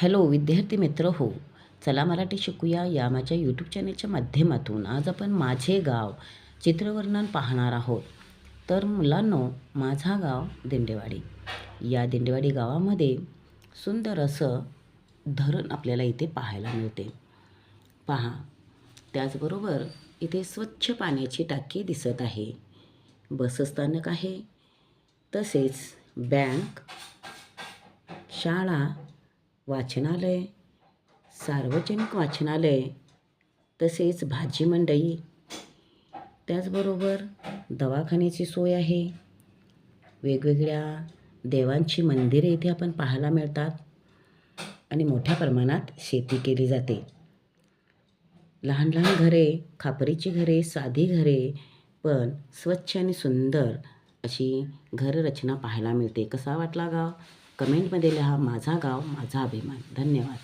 Hello विद्यार्थी मित्र हो. चला मराठी शिकूया या माझ्या यूट्यूब चॅनलच्या माध्यमातून आज आपण माझे गाव चित्रवर्णन पाहणार आहोत. तर मुलांनो, माझा गाव दिंडेवाडी. या दिंडेवाडी गावामध्ये सुंदर असं धरण आपल्याला इथे पाहायला मिळते. पहा, त्याचबरोबर इथे स्वच्छ पाण्याची टाकी दिसत आहे. बसस्थानक आहे, तसेच बँक, शाळा, वाचनालय, सार्वजनिक वाचनालय, तसेच भाजी मंडई, त्याचबरोबर दवाखान्याची सोय आहे. वेगवेगळ्या देवांची मंदिरे इथे आपण पाहायला मिळतात आणि मोठ्या प्रमाणात शेती केली जाते. लहान लहान घरे, खापरीची घरे, साधी घरे, पण स्वच्छ आणि सुंदर अशी घररचना पाहायला मिळते. कसा वाटला गाव? कमेंटमध्ये लिहा. माझा गाव माझा अभिमान. धन्यवाद.